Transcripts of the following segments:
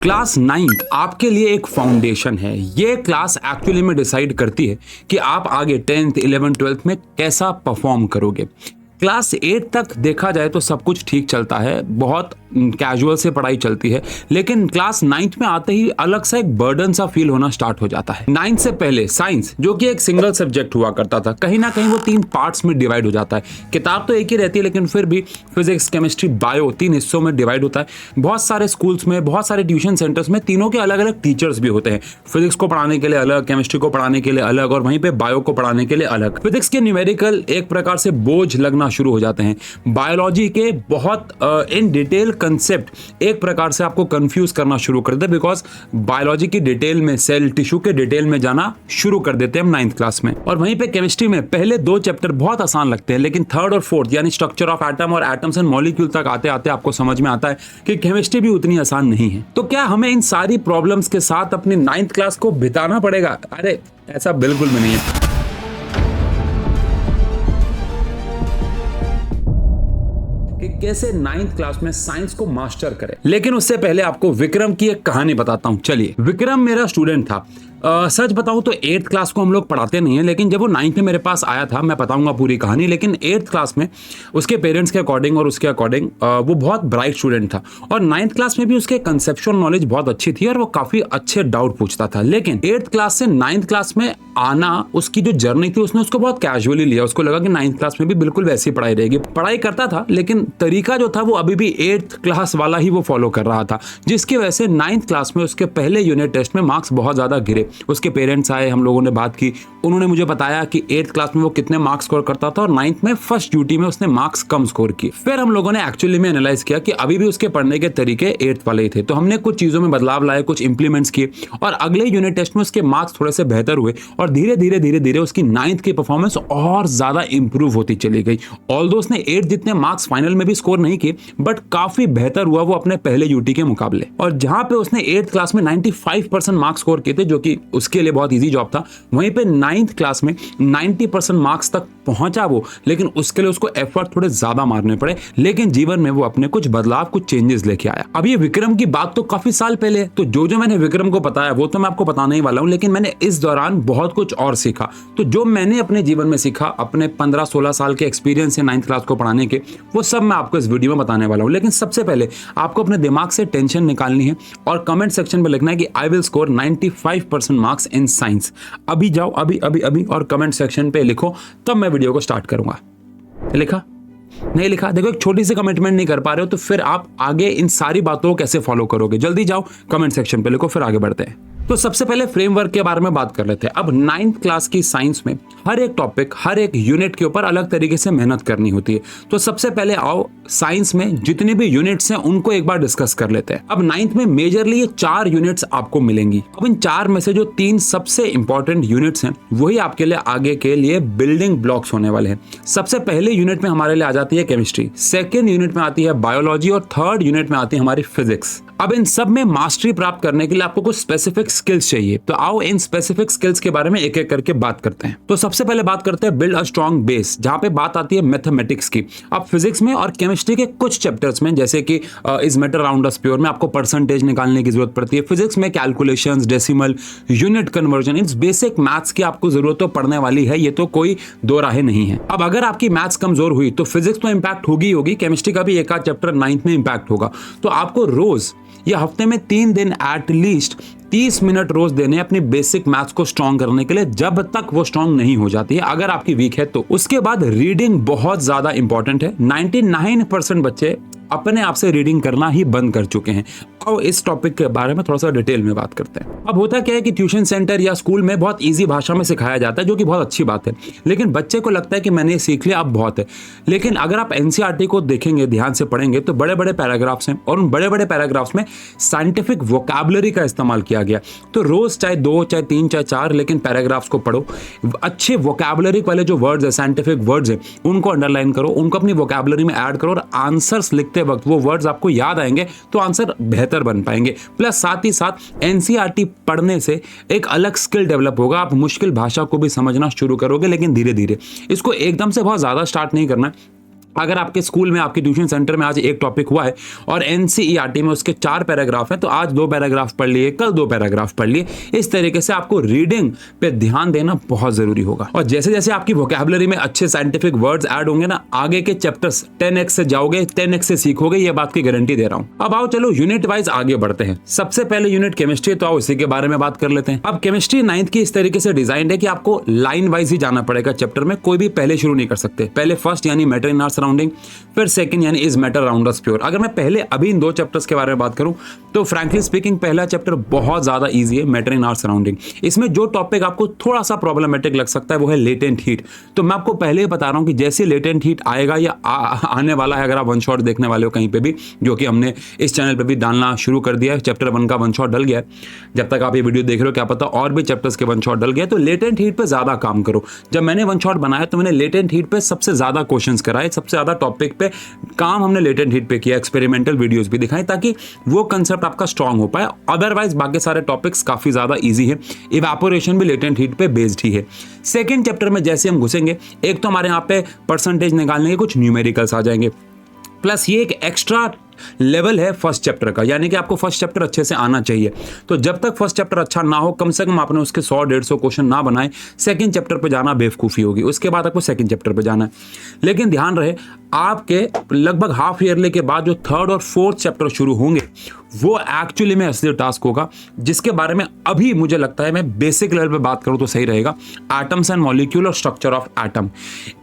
Class 9th आपके लिए एक फाउंडेशन है। ये क्लास एक्चुअली में डिसाइड करती है कि आप आगे 10th 11th 12th में कैसा परफॉर्म करोगे। क्लास 8 तक देखा जाए तो सब कुछ ठीक चलता है, बहुत कैजुअल से पढ़ाई चलती है, लेकिन क्लास 9th में आते ही अलग सा एक बर्डन सा फील होना स्टार्ट हो जाता है। 9th से पहले साइंस, जो कि एक सिंगल सब्जेक्ट हुआ करता था, कहीं ना कहीं वो 3 पार्ट्स में डिवाइड हो जाता है। किताब तो एक ही रहती है, लेकिन फिर भी फिजिक्स, केमिस्ट्री, बायो 3 हिस्सों में डिवाइड होता है। बहुत सारे स्कूल्स में, बहुत सारे ट्यूशन सेंटर्स में तीनों के अलग अलग टीचर्स भी होते हैं। फिजिक्स को पढ़ाने के लिए अलग, केमिस्ट्री को पढ़ाने के लिए अलग, और वहीं पे बायो को पढ़ाने के लिए अलग। फिजिक्स के न्यूमेरिकल एक प्रकार से बोझ लगना शुरू हो जाते हैं। बायोलॉजी के बहुत इन डिटेल कंसेप्ट एक प्रकार से आपको कंफ्यूज करना शुरू कर देते हैं, बिकॉज बायोलॉजी की डिटेल में, सेल टिश्यू के डिटेल में जाना शुरू कर देते हैं हम 9th क्लास में। और वहीं पे केमिस्ट्री में पहले 2 चैप्टर बहुत आसान लगते हैं, लेकिन 3rd और 4th यानी स्ट्रक्चर ऑफ एटम और एटम्स एंड मॉलिक्यूल तक आते आते आपको समझ में आता है कि केमिस्ट्री भी उतनी आसान नहीं है। तो क्या हमें इन सारी प्रॉब्लम्स के साथ अपनी 9th क्लास को बिताना पड़ेगा? अरे ऐसा बिल्कुल भी नहीं है। कि कैसे 9th क्लास में साइंस को मास्टर करें। लेकिन उससे पहले आपको विक्रम की एक कहानी बताता हूं। चलिए, विक्रम मेरा स्टूडेंट था। सच बताऊं तो 8th क्लास को हम लोग पढ़ाते नहीं है, लेकिन जब वो 9th में मेरे पास आया था, मैं बताऊंगा पूरी कहानी, लेकिन 8th क्लास में उसके पेरेंट्स के अकॉर्डिंग और उसके अकॉर्डिंग वो बहुत ब्राइट स्टूडेंट था। और 9th क्लास में भी उसके कंसेप्चुअल नॉलेज बहुत अच्छी थी और वो काफी अच्छे डाउट पूछता था। लेकिन 8th क्लास से 9th क्लास में आना, उसकी जो जर्नी थी, उसने उसको बहुत कैजुअली लिया। उसको लगा कि 9th क्लास में भी बिल्कुल वैसी पढ़ाई रहेगी। पढ़ाई करता था, लेकिन तरीका जो था वो अभी भी 8th क्लास वाला ही वो फॉलो कर रहा था, जिसकी वजह से 9th क्लास में उसके पहले यूनिट टेस्ट में मार्क्स बहुत ज्यादा गिरे। उसके पेरेंट्स आए, हम लोगों ने बात की, उन्होंने मुझे बताया कि 8th क्लास में वो कितने मार्क्स स्कोर करता था और 9th में फर्स्ट ड्यूटी में उसने मार्क्स कम स्कोर किए। फिर हम लोगों ने एक्चुअली में एनालाइज किया कि अभी भी उसके पढ़ने के तरीके 8th वाले ही थे, तो हमने कुछ चीजों में बदलाव लाए, कुछ इंप्लीमेंट्स किए, और अगले यूनिट टेस्ट में उसके मार्क्स थोड़े से बेहतर हुए और धीरे धीरे उसकी 9th की परफॉर्मेंस और ज्यादा इंप्रूव होती चली गई। ऑल्दो उसने 8 जितने मार्क्स फाइनल में भी स्कोर नहीं किए, बट काफी बेहतर हुआ वो अपने पहले यूटी के मुकाबले। और जहां पे उसने 8th क्लास में 95% मार्क्स स्कोर किए थे, जो कि उसके लिए बहुत ईजी जॉब था, वहीं पे 9th क्लास में 90% मार्क्स तक पहुंचा वो, लेकिन उसके लिए उसको एफर्ट थोड़े ज्यादा मारने पड़े। लेकिन जीवन में वो अपने कुछ बदलाव, कुछ चेंजेस लेके आया। अब ये विक्रम की बात तो काफी साल पहले है, तो जो मैंने विक्रम को बताया वो तो मैं आपको बताने ही वाला हूं, लेकिन मैंने इस दौरान बहुत कुछ और सीखा। तो जो मैंने अपने जीवन में सीखा, अपने 15-16 साल के एक्सपीरियंस है 9th क्लास को पढ़ाने के, वो सब मैं आपको इस वीडियो में बताने वाला हूं। लेकिन सबसे पहले आपको अपने दिमाग से टेंशन निकालनी है और कमेंट सेक्शन में लिखना है कि I will score 95% marks in science. अभी जाओ, अभी और कमेंट सेक्शन पे लिखो, तब मैं वीडियो को स्टार्ट करूंगा। लिखा? नहीं लिखा? देखो, एक छोटी सी कमिटमेंट नहीं कर पा रहे हो तो फिर आप आगे इन सारी बातों को कैसे फॉलो करोगे? जल्दी जाओ, कमेंट सेक्शन पे लिखो, फिर आगे बढ़ते हैं। तो सबसे पहले फ्रेमवर्क के बारे में बात कर लेते हैं। अब 9th क्लास की साइंस में हर एक टॉपिक, हर एक यूनिट के ऊपर अलग तरीके से मेहनत करनी होती है। तो सबसे पहले आओ साइंस में जितने भी यूनिट्स हैं उनको एक बार डिस्कस कर लेते हैं। अब 9th में मेजरली ये 4 यूनिट्स आपको मिलेंगी। अब इन 4 में से जो 3 सबसे इंपॉर्टेंट यूनिट्स हैं, वही आपके लिए आगे के लिए बिल्डिंग ब्लॉक्स होने वाले हैं। सबसे पहले यूनिट में हमारे लिए आ जाती है केमिस्ट्री, सेकेंड यूनिट में आती है बायोलॉजी और 3rd यूनिट में आती है हमारी फिजिक्स। अब इन सब में मास्टरी प्राप्त करने के लिए आपको कुछ स्पेसिफिक स्किल्स चाहिए। तो आओ इन स्पेसिफिक स्किल्स के बारे में एक एक करके बात करते हैं। तो सबसे पहले बात करते हैं बिल्ड अ स्ट्रॉन्ग बेस, जहां पे बात आती है मैथमेटिक्स की। अब फिजिक्स में और केमिस्ट्री के कुछ चैप्टर्स में, जैसे कि is matter around us pure में आपको परसेंटेज निकालने की जरूरत पड़ती है। फिजिक्स में कैलकुलेशंस, डेसिमल, यूनिट कन्वर्जन, इन बेसिक मैथ्स की आपको जरूरत तो पड़ने वाली है, ये तो कोई दो राहें नहीं है। अब अगर आपकी मैथ्स कमजोर हुई तो फिजिक्स तो इंपैक्ट होगी, केमिस्ट्री का भी एक आध चैप्टर 9th में इंपैक्ट होगा। तो आपको रोज या हफ्ते में 3 दिन एटलीस्ट 30 मिनट रोज देने अपनी बेसिक मैथ्स को स्ट्रॉन्ग करने के लिए, जब तक वो स्ट्रॉन्ग नहीं हो जाती है। अगर आपकी वीक है तो उसके बाद रीडिंग बहुत ज्यादा इंपॉर्टेंट है। 99% बच्चे अपने आप से रीडिंग करना ही बंद कर चुके हैं। और इस टॉपिक के बारे में थोड़ा सा डिटेल में बात करते हैं। अब होता क्या है कि ट्यूशन सेंटर या स्कूल में बहुत इजी भाषा में सिखाया जाता है, जो कि बहुत अच्छी बात है, लेकिन बच्चे को लगता है कि मैंने सीख लिया, अब बहुत है। लेकिन अगर आप एनसीईआरटी को देखेंगे, ध्यान से पढ़ेंगे, तो बड़े बड़े पैराग्राफ्स हैं और उन बड़े बड़े पैराग्राफ्स में साइंटिफिक वोकैबुलरी का इस्तेमाल किया गया। तो रोज चाहे 2, चाहे 3, चाहे 4, लेकिन पैराग्राफ्स को पढ़ो। अच्छे वोकैबुलरी वाले जो वर्ड्स है, साइंटिफिक वर्ड्स है, उनको अंडरलाइन करो, उनको अपनी वोकैबुलरी में ऐड करो, और आंसर्स लिखते वक्त वो वर्ड्स आपको याद आएंगे तो आंसर बेहतर बन पाएंगे। प्लस साथ ही साथ एनसीईआरटी पढ़ने से एक अलग स्किल डेवलप होगा। आप मुश्किल भाषा को भी समझना शुरू करोगे, लेकिन धीरे धीरे। इसको एकदम से बहुत ज्यादा स्टार्ट नहीं करना, अगर आपके स्कूल में, आपके ट्यूशन सेंटर में आज एक टॉपिक हुआ है और एनसीईआरटी में उसके 4 पैराग्राफ हैं, तो आज 2 पैराग्राफ पढ़ लिए, कल 2 पैराग्राफ पढ़ लिए। इस तरीके से आपको रीडिंग पे ध्यान देना बहुत जरूरी होगा। और जैसे जैसे आपकी वोकैबुलरी में अच्छे साइंटिफिक वर्ड्स ऐड होंगे ना, आगे के चैप्टर्स 10x से जाओगे, 10x से सीखोगे, ये बात की गारंटी दे रहा हूं। अब आओ चलो यूनिट वाइज आगे बढ़ते हैं। सबसे पहले यूनिट केमिस्ट्री, तो आओ इसी के बारे में बात कर लेते हैं। अब केमिस्ट्री 9th की इस तरीके से डिजाइन है कि आपको लाइन वाइज ही जाना पड़ेगा चैप्टर में, कोई भी पहले शुरू नहीं कर सकते। पहले फर्स्ट यानी मैटर इन आवर सराउंडिंग, फिर सेकंड यानी is matter around us pure. अगर मैं पहले अभी इन 2 चैप्टर्स के बारे में बात करूं तो फ्रैंकली स्पीकिंग पहला चैप्टर बहुत ज्यादा इजी है, मैटर इन आवर सराउंडिंग। इसमें जो टॉपिक आपको थोड़ा सा प्रॉब्लमेटिक लग सकता है वो है लेटेंट हीट। तो मैं आपको पहले ही बता रहा हूं कि जैसे लेटेंट हीट आएगा या आने वाला है, अगर आप वन शॉट देखने वाले हो कहीं पे भी, जो कि हमने इस चैनल पे भी डालना शुरू कर दिया है, चैप्टर 1 का वन शॉट डल गया है। जब तक आप ये वीडियो देख रहे हो क्या पता और भी चैप्टर्स के वन शॉट डल गया, तो लेटेंट हीट पे ज्यादा काम करो। जब मैंने वन शॉट बनाया तो मैंने लेटेंट हीट पे सबसे ज्यादा क्वेश्चंस कराए, सबसे ज्यादा टॉपिक पे काम हमने लेटेंट हीट पे किया, एक्सपेरिमेंटल वीडियोस भी दिखाई ताकि वो कंसेप्ट आपका स्ट्रांग हो पाए। अदरवाइज बाकी सारे टॉपिक्स काफी ज्यादा इजी है, इवेपोरेशन भी लेटेंट हीट पे बेस्ड ही है। सेकंड चैप्टर में जैसे हम घुसेंगे, एक तो हमारे यहाँ पे परसेंटेज निकालने के कुछ न्यूमेरिकल्स आ जाएंगे, प्लस ये एक एक्स्ट्रा लेवल है फर्स्ट चैप्टर का, यानी कि आपको फर्स्ट चैप्टर अच्छे से आना चाहिए। तो जब तक फर्स्ट चैप्टर अच्छा ना हो, कम से कम आपने उसके 100-150 क्वेश्चन ना बनाए, सेकंड चैप्टर पे जाना बेवकूफ़ी होगी। उसके बाद आपको सेकंड चैप्टर पे जाना है। लेकिन ध्यान रहे, आपके लगभग हाफ ईयरली के बाद जो थर्ड और फोर्थ चैप्टर शुरू होंगे वो एक्चुअली में असली टास्क होगा, जिसके बारे में अभी मुझे लगता है मैं बेसिक लेवल पे बात करूं तो सही रहेगा। एटम्स एंड मॉलिक्यूल और स्ट्रक्चर ऑफ एटम,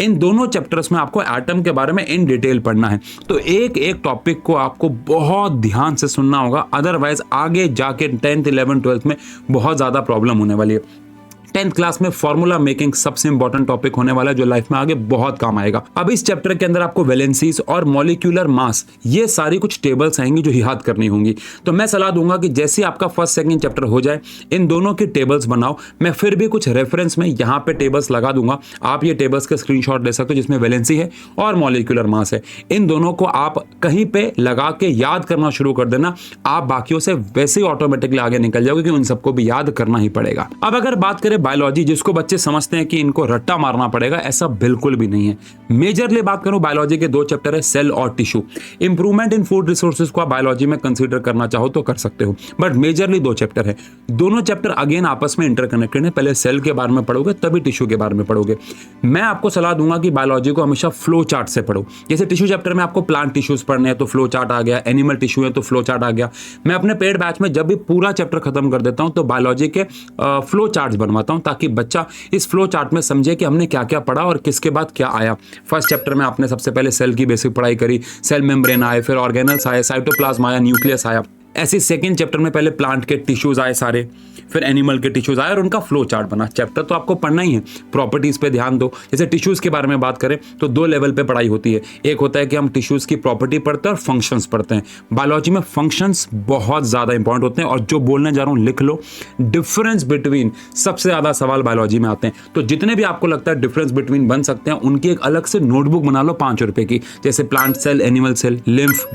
इन दोनों चैप्टर्स में आपको एटम के बारे में इन डिटेल पढ़ना है। तो एक एक टॉपिक को आपको बहुत ध्यान से सुनना होगा, अदरवाइज आगे जाके 10th 11th 12th में बहुत ज्यादा प्रॉब्लम होने वाली है। 10th क्लास में फॉर्मूला मेकिंग सबसे इंपॉर्टेंट टॉपिक होने वाला है, जो लाइफ में आगे बहुत काम आएगा। अब इस चैप्टर के अंदर आपको वैलेंसीज और मॉलिक्यूलर मास, ये सारी कुछ टेबल्स आएंगी जो याद करनी होंगी। तो मैं सलाह दूंगा कि जैसे आपका फर्स्ट सेकंड चैप्टर हो जाए, इन दोनों की टेबल्स बनाओ। मैं फिर भी कुछ रेफरेंस में यहाँ पे टेबल्स लगा दूंगा, आप ये टेबल्स के स्क्रीनशॉट ले सकते हो, जिसमें वैलेंसी है और मॉलिक्यूलर मास है। इन दोनों को आप कहीं पे लगा के याद करना शुरू कर देना, आप बाकियों से वैसे ही ऑटोमेटिकली आगे निकल जाओगे, क्योंकि उन सबको भी याद करना ही पड़ेगा। अब अगर बात करें बायोलॉजी, जिसको बच्चे समझते हैं कि इनको रट्टा मारना पड़ेगा, ऐसा बिल्कुल भी नहीं है। मेजरली बात करूं, बायोलॉजी के 2 चैप्टर है, सेल और tissue. Improvement in food resources को आप बायोलॉजी में कंसीडर करना चाहो तो कर सकते हो, बट मेजरली 2 चैप्टर है। दोनों चैप्टर अगेन आपस में इंटरकनेक्टेड है। पहले सेल के बारे में पढ़ोगे, तभी टिश्यू के बारे में पढ़ोगे। मैं आपको सलाह दूंगा कि बायोलॉजी को हमेशा फ्लो चार्ट से पढ़ो। जैसे टिश्यू चैप्टर में आपको प्लांट टिश्यूज पढ़ने हैं तो फ्लो चार्ट आ गया, एनिमल टिश्यू है तो फ्लो चार्ट आ गया। मैं अपने पेड बैच में जब भी पूरा चैप्टर खत्म कर देता हूं तो बायोलॉजी के फ्लो चार्ट्स बनवाता हूं, ताकि बच्चा इस फ्लो चार्ट में समझे कि हमने क्या क्या पढ़ा और किसके बाद क्या आया। फर्स्ट चैप्टर में आपने सबसे पहले सेल की बेसिक पढ़ाई करी, सेल मेम्ब्रेन आए, फिर ऑर्गेनल्स आए, साइटोप्लाज्म आया, न्यूक्लियस आया। ऐसे सेकंड चैप्टर में पहले प्लांट के टिश्यूज आए सारे, फिर एनिमल के टिश्यूज आए और उनका फ्लो चार्ट बना। चैप्टर तो आपको पढ़ना ही है, प्रॉपर्टीज पे ध्यान दो। जैसे टिश्यूज के बारे में बात करें तो 2 लेवल पे पढ़ाई होती है। एक होता है कि हम टिश्यूज की प्रॉपर्टी पढ़ते हैं और फंक्शंस पढ़ते हैं। बायोलॉजी में फंक्शंस बहुत ज्यादा इंपॉर्टेंट होते हैं, और जो बोलने जा रहा हूं लिख लो, डिफरेंस बिटवीन, सबसे ज्यादा सवाल बायोलॉजी में आते हैं। तो जितने भी आपको लगता है डिफरेंस बिटवीन बन सकते हैं, उनकी एक अलग से नोटबुक बना लो 5 रुपए की। जैसे plant cell, animal cell, lymph,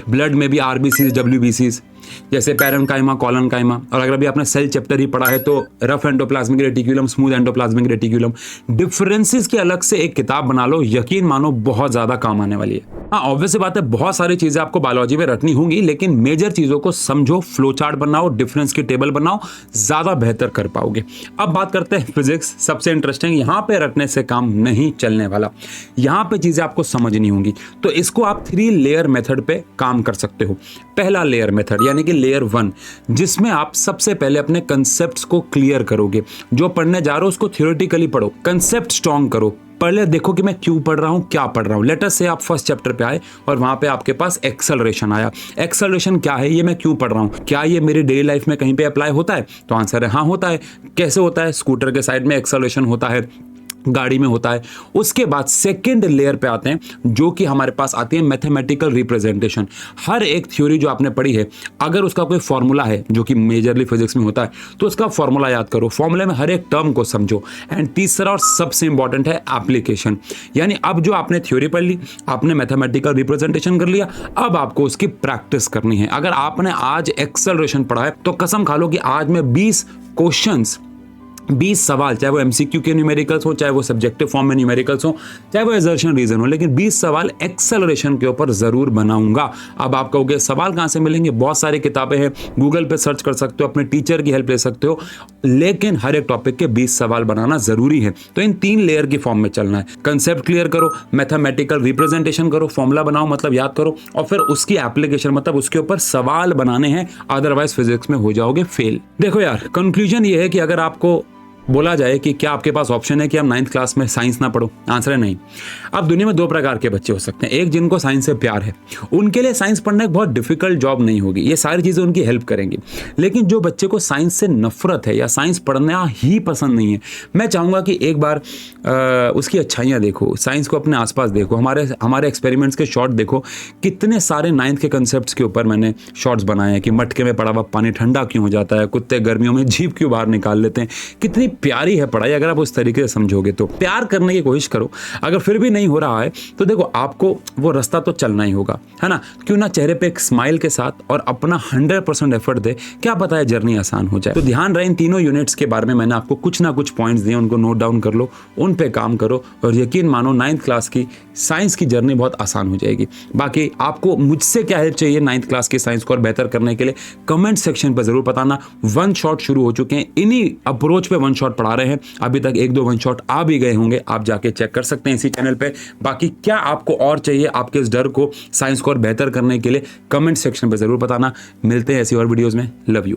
blood में भी आरबीसीज, डब्ल्यूबीसीज, जैसे पैरेन्काइमा, कॉलनकाइमा। और अगर अभी आपने सेल चैप्टर ही पढ़ा है तो rough endoplasmic reticulum, smooth endoplasmic reticulum, differences की अलग से एक किताब बना लो, यकीन मानो बहुत ज्यादा काम आने वाली है। हाँ, ऑब्वियस बात है, बहुत सारी चीजें आपको बायोलॉजी में रटनी होंगी, लेकिन मेजर चीजों को समझो, फ्लो चार्ट बनाओ, डिफरेंस की टेबल बनाओ, ज्यादा बेहतर कर पाओगे। अब बात करते हैं फिजिक्स, सबसे इंटरेस्टिंग। यहाँ पे रटने से काम नहीं चलने वाला, यहाँ पे चीजें आपको समझनी होंगी। तो इसको आप 3 लेयर मेथड पे काम कर सकते हो। पहला लेयर मेथड यानी कि लेयर 1, जिसमें आप सबसे पहले अपने कंसेप्ट्स को क्लियर करोगे। जो पढ़ने जा रहे हो उसको थियोरेटिकली पढ़ो, कंसेप्ट स्ट्रॉन्ग करो। पहले देखो कि मैं क्यों पढ़ रहा हूं, क्या पढ़ रहा हूं। लेटर से आप फर्स्ट चैप्टर पे आए और वहां पे आपके पास एक्सेलरेशन आया। एक्सेलरेशन क्या है, ये मैं क्यों पढ़ रहा हूं, क्या ये मेरी डेली लाइफ में कहीं पे अप्लाई होता है? तो आंसर है हाँ, होता है। कैसे होता है? स्कूटर के साइड में एक्सेलरेशन होता है, गाड़ी में होता है। उसके बाद सेकंड लेयर पे आते हैं, जो कि हमारे पास आती है मैथमेटिकल रिप्रेजेंटेशन। हर एक थ्योरी जो आपने पढ़ी है, अगर उसका कोई फॉर्मूला है, जो कि मेजरली फिजिक्स में होता है, तो उसका फॉर्मूला याद करो, फॉर्मूले में हर एक टर्म को समझो। एंड तीसरा और सबसे इंपॉर्टेंट है एप्लीकेशन। यानी अब जो आपने थ्योरी पढ़ ली, आपने मैथमेटिकल रिप्रेजेंटेशन कर लिया, अब आपको उसकी प्रैक्टिस करनी है। अगर आपने आज एक्सेलरेशन पढ़ा है तो कसम खा लो कि आज मैं 20 क्वेश्चंस 20 सवाल, चाहे वो एमसीक्यू के न्यूमेरिकल्स हो, चाहे वो सब्जेक्टिव फॉर्म में न्यूमेरिकल्स हो, चाहे वो एजर्शन रीजन हो, लेकिन 20 सवाल एक्सेलरेशन के ऊपर जरूर बनाऊंगा। अब आप कहोगे सवाल कहां से मिलेंगे? बहुत सारी किताबें हैं, गूगल पे सर्च कर सकते हो, अपने टीचर की हेल्प ले सकते हो, लेकिन हर एक टॉपिक के 20 सवाल बनाना जरूरी है। तो इन 3 लेयर की फॉर्म में चलना है। कंसेप्ट क्लियर करो, मैथमेटिकल रिप्रेजेंटेशन करो, फॉर्मूला बनाओ मतलब याद करो, और फिर उसकी एप्लीकेशन मतलब उसके ऊपर सवाल बनाने हैं, अदरवाइज फिजिक्स में हो जाओगे फेल। देखो यार, कंक्लूजन ये है कि अगर आपको बोला जाए कि क्या आपके पास ऑप्शन है कि आप 9th क्लास में साइंस ना पढ़ो, आंसर है नहीं। अब दुनिया में 2 प्रकार के बच्चे हो सकते हैं। एक जिनको साइंस से प्यार है, उनके लिए साइंस पढ़ना एक बहुत डिफिकल्ट जॉब नहीं होगी, ये सारी चीज़ें उनकी हेल्प करेंगी। लेकिन जो बच्चे को साइंस से नफरत है या साइंस पढ़ना ही पसंद नहीं है, मैं चाहूँगा कि एक बार उसकी अच्छाइयाँ देखो, साइंस को अपने आसपास देखो, हमारे एक्सपेरिमेंट्स के शॉर्ट देखो। कितने सारे 9th के कंसेप्ट के ऊपर मैंने शॉर्ट्स बनाए हैं कि मटके में पड़ा हुआ पानी ठंडा क्यों हो जाता है, कुत्ते गर्मियों में जीभ क्यों बाहर निकाल लेते हैं। कितनी प्यारी है पढ़ाई अगर आप उस तरीके से समझोगे तो। प्यार करने की कोशिश करो, अगर फिर भी नहीं हो रहा है तो देखो आपको वो रास्ता तो चलना ही होगा, है ना। क्यों ना चेहरे पे एक स्माइल के साथ और अपना 100% एफर्ट दे, क्या पता है जर्नी आसान हो जाए। तो ध्यान रहे इन तीनों यूनिट्स के बारे में मैंने आपको कुछ ना कुछ पॉइंट्स दिए, उनको नोट डाउन कर लो, उन पे काम करो और यकीन मानो 9th क्लास की साइंस की जर्नी बहुत आसान हो जाएगी। बाकी आपको मुझसे क्या हेल्प चाहिए 9th क्लास की साइंस को और बेहतर करने के लिए, कमेंट सेक्शन पर जरूर बताना। 1 शॉट शुरू हो चुके हैं, इन्हीं अप्रोच पे 1 शॉट पढ़ा रहे हैं, अभी तक 1-2 1 शॉट आ भी गए होंगे, आप जाके चेक कर सकते हैं इसी चैनल पे। बाकी क्या आपको और चाहिए आपके इस डर को साइंस को और बेहतर करने के लिए, कमेंट सेक्शन पे जरूर बताना। मिलते हैं ऐसी और वीडियोस में। Love you.